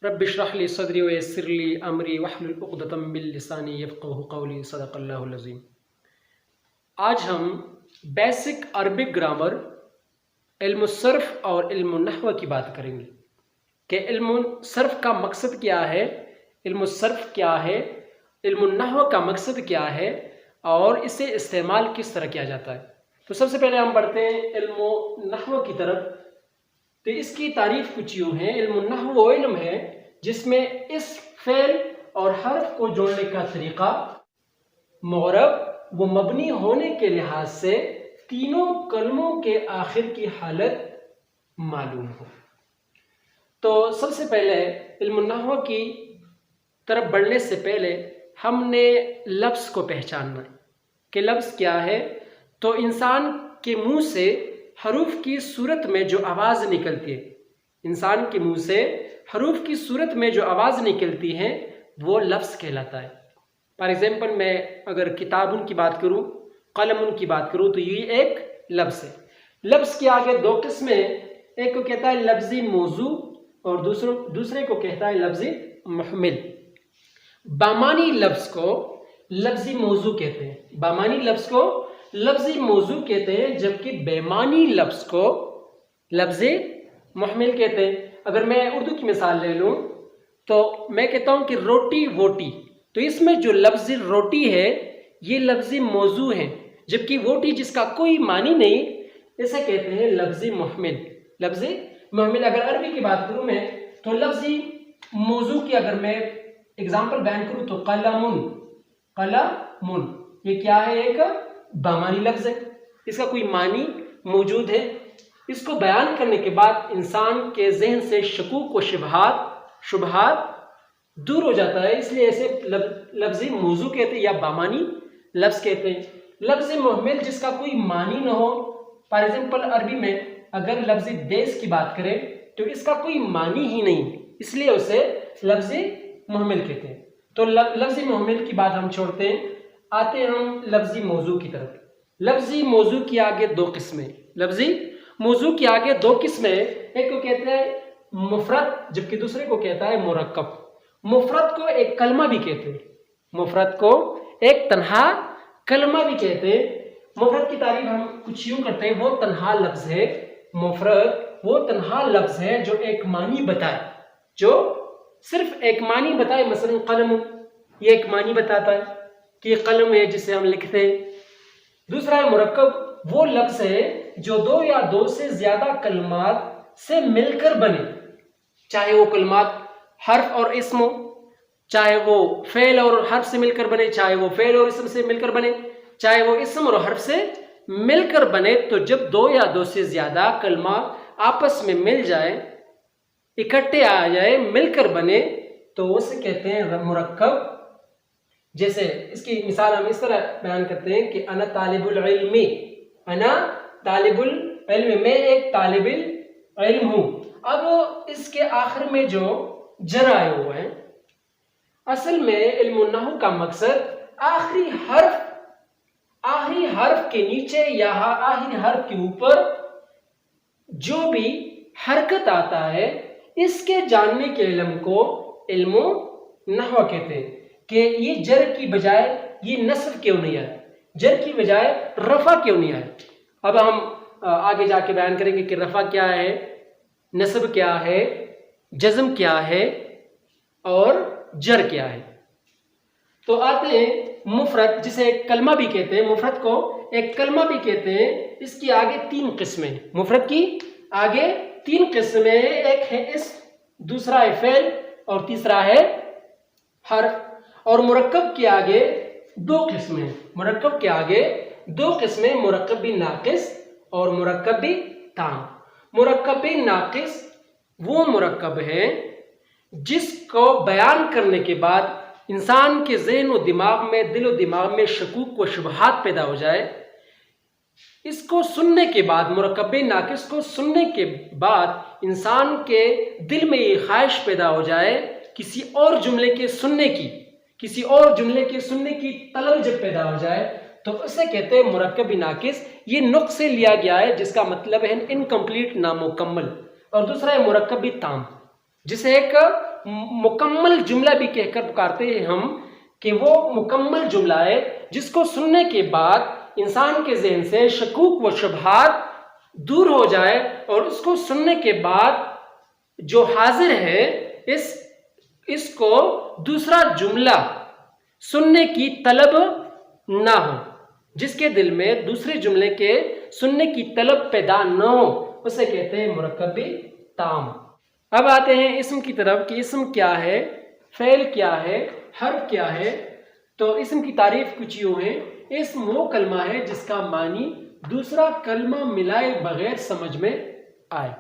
رب اشرح لی صدری ویسر لی امری واحلل عقدۃ من لسانی یفقہوا قولی صدق اللہ العظیم۔ آج ہم بیسک عربک گرامر، علم الصرف اور علم النحو کی بات کریں گے کہ علم الصرف کا مقصد کیا ہے، علم الصرف کیا ہے، علم النحو کا مقصد کیا ہے اور اسے استعمال کس طرح کیا جاتا ہے۔ تو سب سے پہلے ہم پڑھتے ہیں علم النحو کی طرف۔ تو اس کی تعریف کچھ یوں ہے، علم النحو وہ علم ہے جس میں اس فعل اور حرف کو جوڑنے کا طریقہ، معرب و مبنی ہونے کے لحاظ سے تینوں کلموں کے آخر کی حالت معلوم ہو۔ تو سب سے پہلے علم النحو کی طرف بڑھنے سے پہلے ہم نے لفظ کو پہچاننا ہے کہ لفظ کیا ہے۔ تو انسان کے منہ سے حروف کی صورت میں جو آواز نکلتی ہے، انسان کے منہ سے حروف کی صورت میں جو آواز نکلتی ہے وہ لفظ کہلاتا ہے۔ فار ایگزامپل میں اگر کتابن کی بات کروں، قلمن کی بات کروں تو یہ ایک لفظ ہے۔ لفظ کے آگے دو قسمیں، ایک کو کہتا ہے لفظی موضوع اور دوسرے کو کہتا ہے لفظی محمل۔ بامانی لفظ کو لفظی موضوع کہتے ہیں، بامانی لفظ کو لفظی موضوع کہتے ہیں، جبکہ بیمانی لفظ کو لفظی محمل کہتے ہیں۔ اگر میں اردو کی مثال لے لوں تو میں کہتا ہوں کہ روٹی ووٹی، تو اس میں جو لفظ روٹی ہے یہ لفظی موضوع ہے، جبکہ ووٹی جس کا کوئی معنی نہیں، اسے کہتے ہیں لفظی محمل۔ لفظی محمل۔ اگر عربی کی بات کروں میں تو لفظی موضوع کی اگر میں اگزامپل بیان کروں تو قلمن، قلمن یہ کیا ہے؟ ایک بامانی لفظ ہے، اس کا کوئی معنی موجود ہے۔ اس کو بیان کرنے کے بعد انسان کے ذہن سے شکوک و شبہات دور ہو جاتا ہے، اس لیے اسے لفظی موضوع کہتے ہیں یا بامانی لفظ کہتے ہیں۔ لفظ محمل جس کا کوئی معنی نہ ہو، فار ایگزامپل عربی میں اگر لفظ دیس کی بات کریں تو اس کا کوئی معنی ہی نہیں، اس لیے اسے لفظ محمل کہتے ہیں۔ تو لفظ محمل کی بات ہم چھوڑتے ہیں، آتے ہیں ہم لفظی موضوع کی طرف۔ لفظی موضوع کی آگے دو قسمیں، لفظی موضوع کی آگے دو قسمیں، ایک کو کہتے ہیں مفرد جبکہ دوسرے کو کہتا ہے مرکب۔ مفرد کو ایک کلمہ بھی کہتے ہیں، مفرد کو ایک تنہا کلمہ بھی کہتے ہیں۔ مفرد کی تعریف ہم کچھ یوں کرتے ہیں، وہ تنہا لفظ ہے، مفرد وہ تنہا لفظ ہے جو ایک معنی بتائے، جو صرف ایک معنی بتائے۔ مثلا قلم یہ ایک معنی بتاتا ہے کہ یہ قلم ہے جسے ہم لکھتے ہیں۔ دوسرا ہے مرکب، وہ لفظ ہے جو دو یا دو سے زیادہ کلمات سے مل کر بنے، چاہے وہ کلمات حرف اور اسم ہو، چاہے وہ فعل اور حرف سے مل کر بنے، چاہے وہ فعل اور اسم سے مل کر بنے، چاہے وہ اسم اور حرف سے مل کر بنے۔ تو جب دو یا دو سے زیادہ کلمات آپس میں مل جائے، اکٹھے آ جائے، مل کر بنے، تو اسے کہتے ہیں مرکب۔ جیسے اس کی مثال ہم اس طرح بیان کرتے ہیں کہ انا طالب العلم، انا طالب العلم، میں ایک طالب علم ہوں۔ اب اس کے آخر میں جو جر آئے ہوئے ہیں، اصل میں علم النحو کا مقصد آخری حرف کے نیچے یا آخری حرف کے اوپر جو بھی حرکت آتا ہے اس کے جاننے کے علم کو علم النحو کہتے ہیں، کہ یہ جر کی بجائے یہ نصب کیوں نہیں آیا، جر کی بجائے رفع کیوں نہیں آیا۔ اب ہم آگے جا کے بیان کریں گے کہ رفع کیا ہے، نصب کیا ہے، جزم کیا ہے اور جر کیا ہے۔ تو آتے ہیں مفرد جسے ایک کلمہ بھی کہتے ہیں، مفرد کو ایک کلمہ بھی کہتے ہیں۔ اس کی آگے تین قسمیں، مفرد کی آگے تین قسمیں، ایک ہے اسم، دوسرا ہے فعل اور تیسرا ہے حرف۔ اور مرکب کے آگے دو قسمیں، مرکب کے آگے دو قسمیں، مرکب ناقص اور مرکب تام۔ مرکب ناقص وہ مرکب ہے جس کو بیان کرنے کے بعد انسان کے ذہن و دماغ میں، دل و دماغ میں شکوک و شبہات پیدا ہو جائے۔ اس کو سننے کے بعد، مرکب ناقص کو سننے کے بعد انسان کے دل میں یہ خواہش پیدا ہو جائے کسی اور جملے کے سننے کی، کسی اور جملے کے سننے کی طلب جب پیدا ہو جائے تو اسے کہتے ہیں مرکب ناقص۔ یہ نقص سے لیا گیا ہے جس کا مطلب ہے انکمپلیٹ، نامکمل۔ اور دوسرا ہے مرکب تام، جسے ایک مکمل جملہ بھی کہہ کر پکارتے ہیں ہم کہ وہ مکمل جملہ ہے جس کو سننے کے بعد انسان کے ذہن سے شکوک و شبہات دور ہو جائے اور اس کو سننے کے بعد جو حاضر ہے اس کو دوسرا جملہ سننے کی طلب نہ ہو، جس کے دل میں دوسرے جملے کے سننے کی طلب پیدا نہ ہو، اسے کہتے ہیں مرکب تام۔ اب آتے ہیں اسم کی طرف کہ اسم کیا ہے، فعل کیا ہے، حرف کیا ہے۔ تو اسم کی تعریف کچھ یوں ہے، اسم وہ کلمہ ہے جس کا معنی دوسرا کلمہ ملائے بغیر سمجھ میں آئے،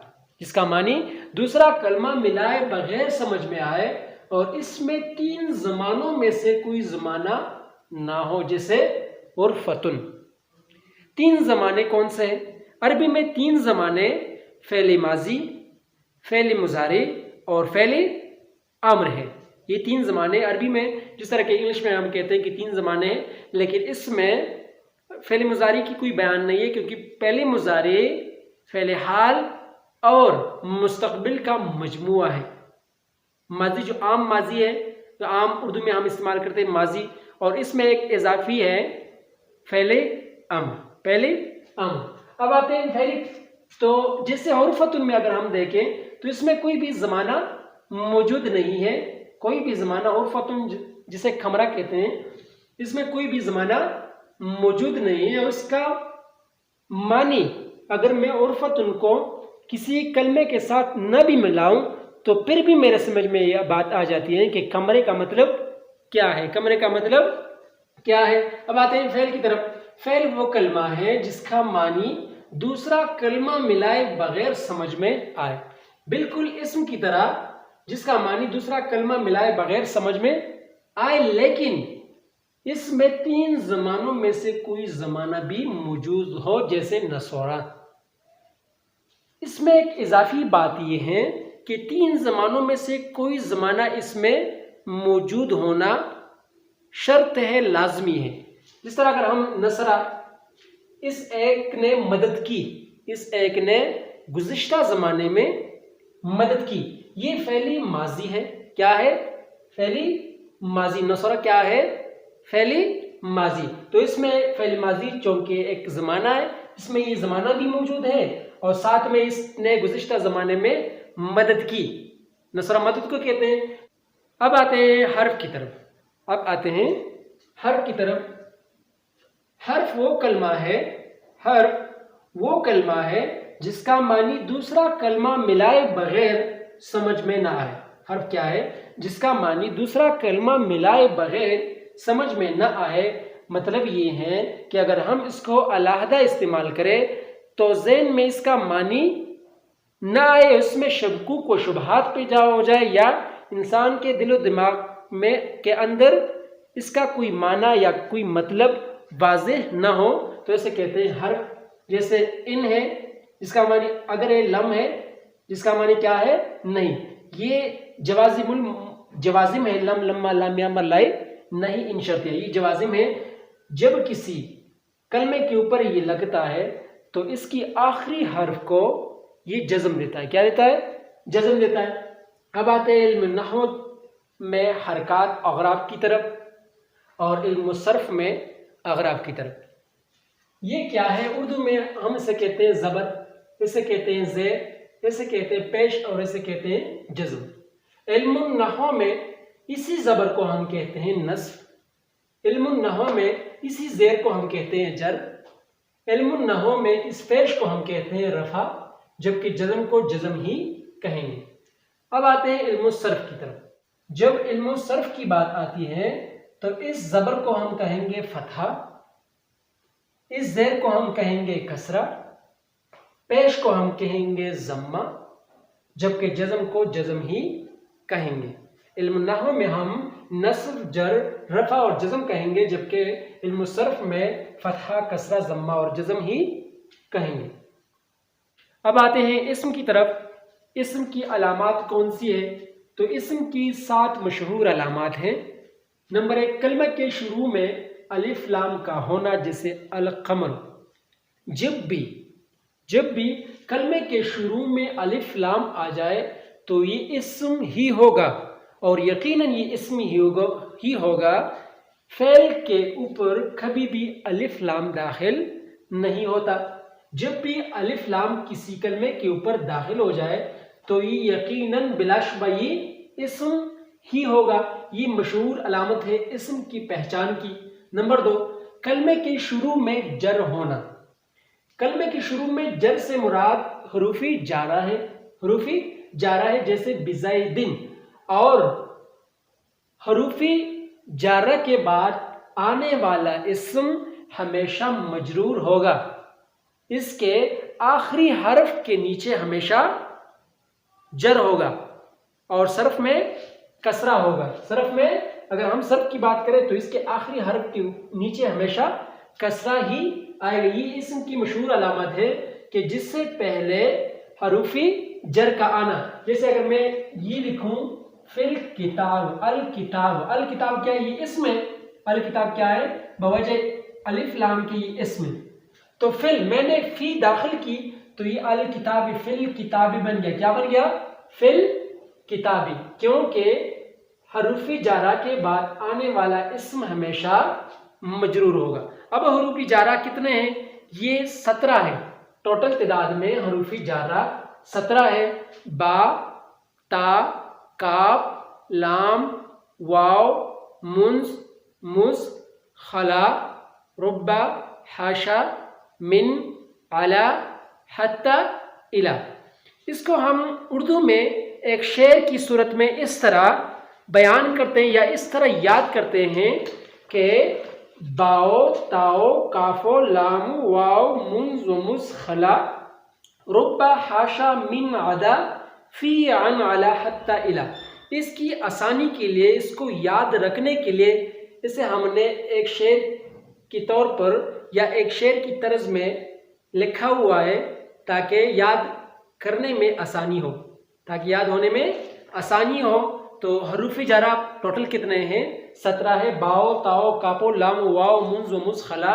جس کا معنی دوسرا کلمہ ملائے بغیر سمجھ میں آئے اور اس میں 3 زمانوں میں سے کوئی زمانہ نہ ہو، جیسے عرفتن۔ 3 زمانے کون سے ہیں؟ عربی میں 3 زمانے فعل ماضی، فعل مضارع اور فعل امر ہے۔ یہ 3 زمانے عربی میں، جس طرح کہ انگلش میں ہم کہتے ہیں کہ 3 زمانے ہیں، لیکن اس میں فعل مضارع کی کوئی بیان نہیں ہے، کیونکہ فعل مضارع فعل حال اور مستقبل کا مجموعہ ہے۔ ماضی جو عام ماضی ہے، جو عام اردو میں ہم استعمال کرتے ہیں ماضی، اور اس میں ایک اضافی ہے فعل امر، فعل امر۔ اب آتے ہیں فعل، تو جیسے عرفتن میں اگر ہم دیکھیں تو اس میں کوئی بھی زمانہ موجود نہیں ہے، کوئی بھی زمانہ، عرفتن جسے کھمرہ کہتے ہیں، اس میں کوئی بھی زمانہ موجود نہیں ہے۔ اس کا معنی اگر میں عرفتن کو کسی کلمے کے ساتھ نہ بھی ملاؤں تو پھر بھی میرے سمجھ میں یہ بات آ جاتی ہے کہ کمرے کا مطلب کیا ہے، کمرے کا مطلب کیا ہے۔ اب آتے ہیں فعل کی طرف۔ فعل وہ کلمہ ہے جس کا معنی دوسرا کلمہ ملائے بغیر سمجھ میں آئے، بالکل اسم کی طرح، جس کا معنی دوسرا کلمہ ملائے بغیر سمجھ میں آئے، لیکن اس میں 3 زمانوں میں سے کوئی زمانہ بھی موجود ہو، جیسے نصورہ۔ اس میں ایک اضافی بات یہ ہے کہ 3 زمانوں میں سے کوئی زمانہ اس میں موجود ہونا شرط ہے، لازمی ہے۔ جس طرح اگر ہم نصرہ، اس ایک نے مدد کی، اس ایک نے گزشتہ زمانے میں مدد کی، یہ فعلی ماضی ہے۔ کیا ہے؟ فعلی ماضی۔ نصرہ کیا ہے؟ فعلی ماضی۔ تو اس میں فعل ماضی چونکہ ایک زمانہ ہے، اس میں یہ زمانہ بھی موجود ہے اور ساتھ میں اس نے گزشتہ زمانے میں مدد کی، نصرہ مدد کو کہتے ہیں۔ اب آتے ہیں حرف کی طرف۔ اب آتے ہیں حرف کی طرف۔ حرف وہ کلمہ ہے، حرف وہ کلمہ ہے جس کا معنی دوسرا کلمہ ملائے بغیر سمجھ میں نہ آئے۔ حرف کیا ہے؟ جس کا معنی دوسرا کلمہ ملائے بغیر سمجھ میں نہ آئے۔ مطلب یہ ہے کہ اگر ہم اس کو علیحدہ استعمال کریں تو ذہن میں اس کا معنی نہ آئے، اس میں شکوک و شبہات پیدا ہو جائے، یا انسان کے دل و دماغ میں کے اندر اس کا کوئی معنی یا کوئی مطلب واضح نہ ہو، تو اسے کہتے ہیں حرف۔ جیسے ان ہے، جس کا معنی اگر یہ لم ہے، جس کا معنی کیا ہے؟ نہیں۔ یہ جوازم ہے، لم، لما، لام، یا لائے نہیں، ان شرط ہے، یہ جوازم ہے۔ جب کسی کلمے کے اوپر یہ لگتا ہے تو اس کی آخری حرف کو یہ جزم دیتا ہے۔ کیا دیتا ہے؟ جزم دیتا ہے۔ اب آتے ہیں علم نحو میں حرکات اغراف کی طرف اور علم صرف میں اغراف کی طرف۔ یہ کیا ہے؟ اردو میں ہم اسے کہتے ہیں زبر، اسے کہتے ہیں زیر، اسے کہتے ہیں پیش اور اسے کہتے ہیں جزم۔ علم النحو میں اسی زبر کو ہم کہتے ہیں نصب، علم النحو میں اسی زیر کو ہم کہتے ہیں جر، علم النحو میں اس پیش کو ہم کہتے ہیں رفع، جبکہ جزم کو جزم ہی کہیں گے۔ اب آتے ہیں علم الصرف کی طرف۔ جب علم الصرف کی بات آتی ہے تو اس زبر کو ہم کہیں گے فتحہ، اس زیر کو ہم کہیں گے کسرہ، پیش کو ہم کہیں گے ضمہ، جبکہ جزم کو جزم ہی کہیں گے۔ علم النحو میں ہم نصب، جر، رفع اور جزم کہیں گے، جبکہ علم الصرف میں فتحہ، کسرہ، ضمہ اور جزم ہی کہیں گے۔ اب آتے ہیں اسم کی طرف۔ اسم کی علامات کون سی ہے؟ تو اسم کی 7 مشہور علامات ہیں۔ نمبر 1، کلمہ کے شروع میں الف لام کا ہونا، جیسے القمر۔ جب بھی کلمے کے شروع میں الف لام آ جائے تو یہ اسم ہی ہوگا، اور یقیناً یہ اسم ہی ہوگا، فعل کے اوپر کبھی بھی الف لام داخل نہیں ہوتا۔ جب بھی الف لام کسی کلمے کے اوپر داخل ہو جائے تو یہ یقیناً بلا شبہ یہ اسم ہی ہوگا۔ یہ مشہور علامت ہے اسم کی پہچان کی۔ نمبر 2، کلمے کے شروع میں جر ہونا۔ کلمے کے شروع میں جر سے مراد حروف جارہ ہے، حروف جارہ ہے جیسے بزیدن، اور حروف جارہ کے بعد آنے والا اسم ہمیشہ مجرور ہوگا، اس کے آخری حرف کے نیچے ہمیشہ جر ہوگا اور صرف میں کسرہ ہوگا۔ صرف میں اگر ہم صرف کی بات کریں تو اس کے آخری حرف کے نیچے ہمیشہ کسرہ ہی آئے گا۔ یہ اسم کی مشہور علامت ہے کہ جس سے پہلے حروف جر کا آنا، جیسے اگر میں یہ لکھوں فی الکتاب، الکتاب، الکتاب کیا ہے؟ یہ اسم ہے۔ الکتاب کیا ہے؟ بوجہ الف لام کے یہ اسم ہے۔ تو میں نے فی داخل کی تو یہ الکتاب فی الکتاب بن گیا۔ کیا بن گیا؟ فی الکتاب، کیونکہ حروف جارہ کے بعد آنے والا اسم ہمیشہ مجرور ہوگا۔ اب حروف جارہ کتنے ہیں؟ یہ 17 ہے۔ ٹوٹل تعداد میں حروف جارہ 17 ہے۔ با، تا، کاف، لام، واو، منز، مز، خلا، ربا، حاشا، من، علا، حتی، الی۔ اس کو ہم اردو میں ایک شعر کی صورت میں اس طرح بیان کرتے ہیں یا اس طرح یاد کرتے ہیں کہ باؤ، تاؤ، کافو، لام، واو، منز، مز، خلا، ربا، حاشا، من، عدا، فی، عن، علی، حتی، الی۔ اس کی آسانی کے لیے، اس کو یاد رکھنے کے لیے اسے ہم نے ایک شعر کے طور پر یا ایک شعر کی طرز میں لکھا ہوا ہے تاکہ یاد کرنے میں آسانی ہو، تاکہ یاد ہونے میں آسانی ہو۔ تو حروف جارہ ٹوٹل کتنے ہیں؟ 17 ہے۔ باؤ، تاؤ، کاپو، لام، واو، منز، مز، خلا،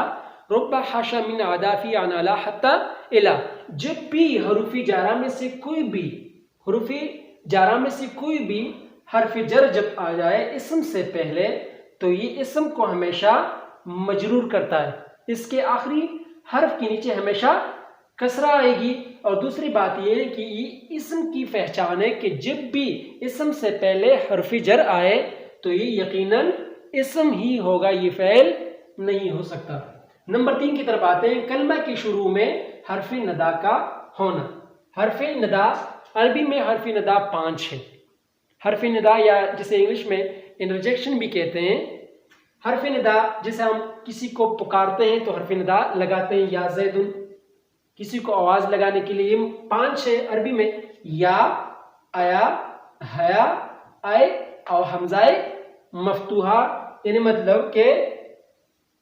ربا، حاشا، من، عدا، فی، عن، علی، حتی، الی۔ جب بھی حروف جارہ میں سے کوئی بھی حرف جر جب آ جائے اسم سے پہلے تو یہ اسم کو ہمیشہ مجرور کرتا ہے، اس کے آخری حرف کے نیچے ہمیشہ کسرہ آئے گی۔ اور دوسری بات یہ ہے کہ یہ اسم کی پہچان ہے کہ جب بھی اسم سے پہلے حرف جر آئے تو یہ یقیناً اسم ہی ہوگا، یہ فعل نہیں ہو سکتا۔ نمبر 3 کی طرف آتے ہیں، کلمہ کے شروع میں حرف ندا کا ہونا۔ حرف ندا، عربی میں حرف ندا 5 ہے۔ حرف ندا یا جسے انگلش میں انٹرجیکشن بھی کہتے ہیں، حرف ندا جسے ہم کسی کو پکارتے ہیں تو حرف ندا لگاتے ہیں، یا زیدن، کسی کو آواز لگانے کے لیے 5 ہے عربی میں، یا، آیا، حیا، آئے اور حمزہ مفتوحہ، یعنی مطلب کہ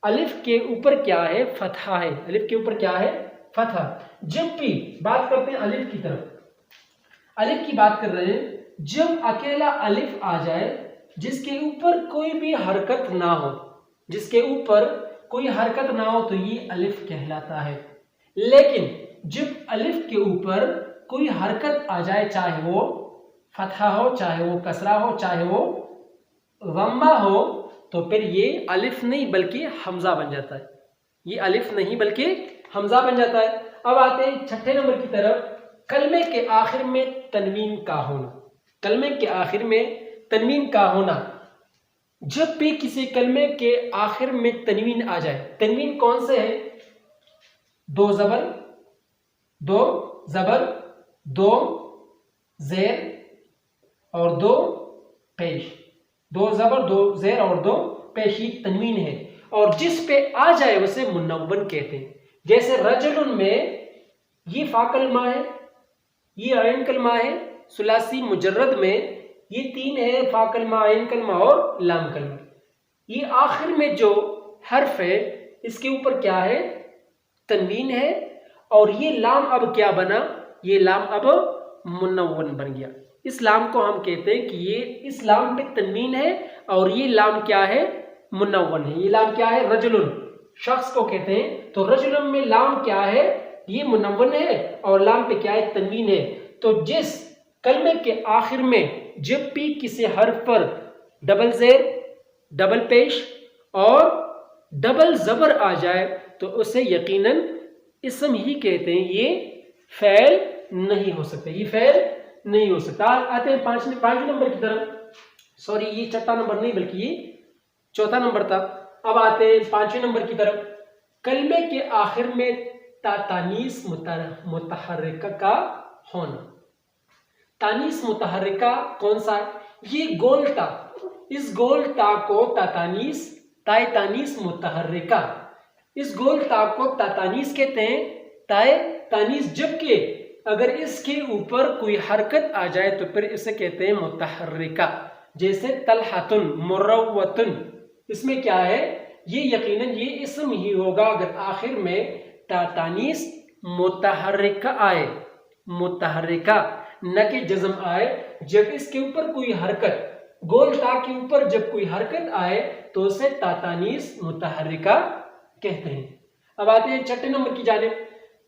الف کے اوپر کیا ہے؟ فتحہ ہے۔ الف کے اوپر کیا ہے؟ فتحہ۔ جب بھی بات کرتے ہیں الف کی طرف، الف کی بات کر رہے ہیں، جب اکیلا الف آ جائے جس کے اوپر کوئی بھی حرکت نہ ہو، جس کے اوپر کوئی حرکت نہ ہو تو یہ الف کہلاتا ہے۔ لیکن جب الف کے اوپر کوئی حرکت آ جائے، چاہے وہ فتحہ ہو، چاہے وہ کسرہ ہو، چاہے وہ ضمہ ہو، تو پھر یہ الف نہیں بلکہ حمزہ بن جاتا ہے۔ یہ الف نہیں بلکہ حمزہ بن جاتا ہے۔ اب آتے ہیں 6 نمبر کی طرف، کلمے کے آخر میں تنوین کا ہونا۔ کلمے کے آخر میں تنوین کا ہونا، جب بھی کسی کلمے کے آخر میں تنوین آ جائے، تنوین کون سے ہے؟ 2 زبر، 2 زبر، 2 زیر اور 2 پیش، 2 زبر، 2 زیر اور 2 پیش، یہ تنوین ہے، اور جس پہ آ جائے اسے منون کہتے ہیں۔ جیسے رجل میں یہ فا کلمہ ہے، یہ عین کلمہ ہے، ثلاثی مجرد میں یہ 3 ہے، فا کلمہ، عین کلمہ اور لام کلمہ۔ یہ آخر میں جو حرف ہے اس کے اوپر کیا ہے؟ تنوین ہے، اور یہ لام اب کیا بنا؟ یہ لام اب منون بن گیا۔ اس لام کو ہم کہتے ہیں کہ یہ اس لام پہ تنوین ہے اور یہ لام کیا ہے؟ منون ہے۔ یہ لام کیا ہے؟ رجل، شخص کو کہتے ہیں، تو رجل میں لام کیا ہے؟ یہ منون ہے اور لام پہ کیا ہے؟ تنوین ہے۔ تو جس کلمے کے آخر میں جب بھی کسی حرف پر ڈبل زیر، ڈبل پیش اور ڈبل زبر آ جائے تو اسے یقیناً اسم ہی کہتے ہیں، یہ فعل نہیں ہو سکتا، یہ فعل نہیں ہو سکتا۔ آتے ہیں پانچ نمبر کی طرف، سوری یہ چھٹا نمبر نہیں بلکہ یہ چوتھا نمبر تھا۔ اب آتے ہیں پانچویں نمبر کی طرف، کلمے کے آخر میں تا تانیث متحرکہ کا ہونا۔ تانیث متحرکہ کون سا ہے؟ یہ گول تا، اس گول تا کو تائے تانیث متحرکہ، اس گول تا کو تا تانیث کہتے ہیں، تائے تانیث، جبکہ اگر اس کے اوپر کوئی حرکت آ جائے تو پھر اسے کہتے ہیں متحرکہ، جیسے طلحۃ، مروۃ، اس میں کیا ہے؟ یہ یقیناً یہ اسم ہی ہوگا اگر آخر میں تا تانیث متحرکہ آئے، متحرکہ نہ کہ جزم آئے۔ جب اس کے اوپر کوئی حرکت، گول تا کے اوپر جب کوئی حرکت آئے تو اسے تا تانیث متحرکہ کہتے ہیں۔ اب آتے ہیں چھٹے نمبر کی جانب،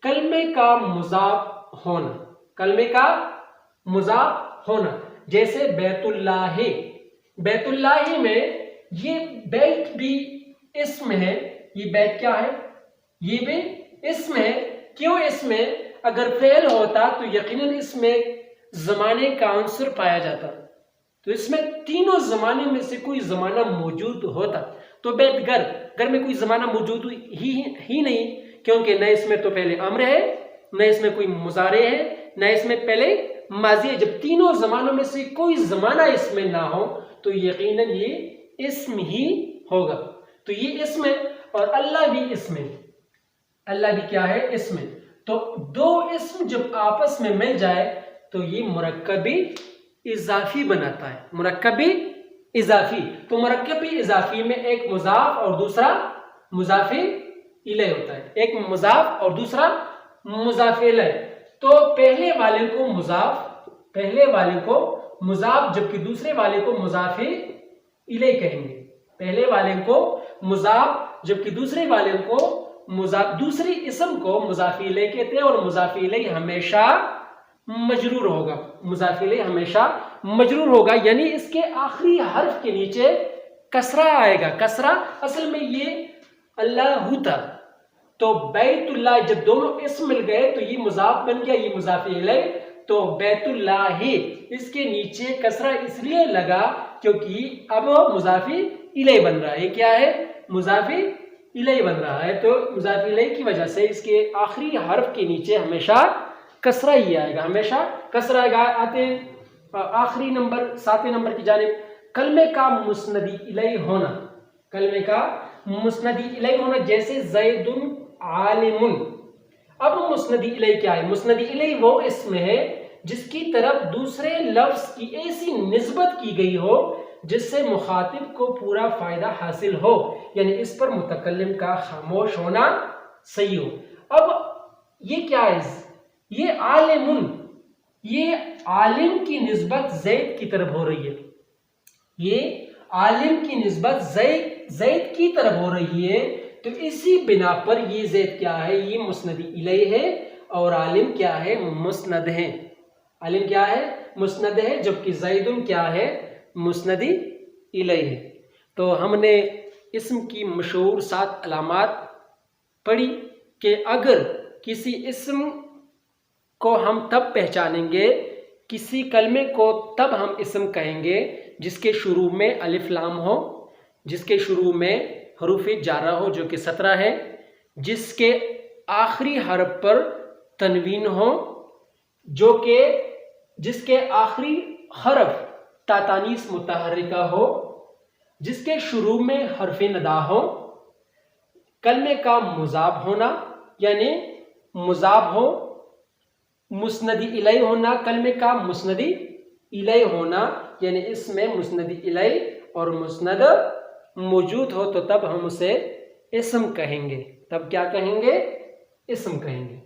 کلمے کا مضاف ہونا، کلمے کا مضاف ہونا، جیسے بیت اللہ، بیت اللہ میں یہ بیت بھی اسم ہے، یہ بیت کیا ہے؟ یہ بھی اسم ہے۔ کیوں اسم ہے؟ اگر فعل ہوتا تو یقیناً اس میں زمانے کا عنصر پایا جاتا، تو اس میں تینوں زمانے میں سے کوئی زمانہ موجود ہوتا، تو بیت گھر میں کوئی زمانہ موجود ہی نہیں، کیونکہ نہ اس میں تو پہلے امر ہے، نہ اس میں کوئی مضارع ہے، نہ اس میں پہلے ماضی ہے۔ جب تینوں زمانوں میں سے کوئی زمانہ اس میں نہ ہو تو یقیناً یہ اسم ہی ہوگا، تو یہ اسم ہے۔ اور اللہ بھی اسم ہے، اللہ بھی کیا ہے؟ اسم ہے۔ تو دو اسم جب آپس میں مل جائے تو یہ مرکبی اضافی بناتا ہے، مرکبی اضافی۔ تو مرکبی اضافی میں ایک مضاف اور دوسرا مضاف الیہ ہوتا ہے، ایک مضاف اور دوسرا مضاف الیہ۔ تو پہلے والے کو مضاف جبکہ دوسرے والے کو مضاف الیہ کہیں گے، پہلے والے کو مضاف جبکہ دوسرے والے کو مضاف، دوسری اسم کو مضاف الیہ کہتے ہیں، اور مضاف الیہ ہمیشہ مجرور ہوگا، مضاف الیہ ہمیشہ مجرور ہوگا، یعنی اس کے آخری حرف کے نیچے کسرہ آئے گا۔ کسرہ اصل میں یہ اللہ تھا، تو بیت اللہ جب دونوں اسم مل گئے تو یہ مضاف بن گیا، یہ مضاف الیہ، تو بیت اللہ اس کے نیچے کسرہ اس لیے لگا کیونکہ اب مضاف الیہ بن رہا ہے، کیا ہے؟ مضاف الیہ بن رہا ہے، تو مضاف الیہ کی وجہ سے اس کے آخری حرف کے نیچے ہمیشہ کسرہ ہی آئے گا، ہمیشہ کسرہ آئے گا۔ آتے ہیں آخری نمبر، ساتویں نمبر کی جانب، کلمے کا مسندی الیہ ہونا، کلمے کا مسندی الیہ ہونا، جیسے زید عالم۔ اب مسندی الیہ کیا ہے؟ مسندی الیہ وہ اسم ہے جس کی طرف دوسرے لفظ کی ایسی نسبت کی گئی ہو جس سے مخاطب کو پورا فائدہ حاصل ہو، یعنی اس پر متکلم کا خاموش ہونا صحیح ہو۔ اب یہ کیا ہے؟ یہ عالم، یہ عالم کی نسبت زید کی طرف ہو رہی ہے، یہ عالم کی نسبت زید کی طرف ہو رہی ہے، تو اسی بنا پر یہ زید کیا ہے؟ یہ مسندی الیہ ہے، اور عالم کیا ہے؟ مسند ہے، عالم کیا ہے؟ مسند ہے، جبکہ زید کیا ہے؟ مسندی الیہ ہے۔ تو ہم نے اسم کی مشہور 7 علامات پڑھی کہ اگر کسی اسم کو ہم تب پہچانیں گے، کسی کلمے کو تب ہم اسم کہیں گے جس کے شروع میں الف لام ہو، جس کے شروع میں حروف جارہ ہو جو کہ 17 ہے، جس کے آخری حرف پر تنوین ہو، جس کے آخری حرف تا تانیث متحرکہ ہو، جس کے شروع میں حرف ندا ہو، کلمے کا مضاف ہونا یعنی مضاف ہو، مسندی الیہ ہونا، کلمے کا مسندی الیہ ہونا یعنی اس میں مسندی الیہ اور مسند موجود ہو، تو تب ہم اسے اسم کہیں گے، تب کیا کہیں گے؟ اسم کہیں گے۔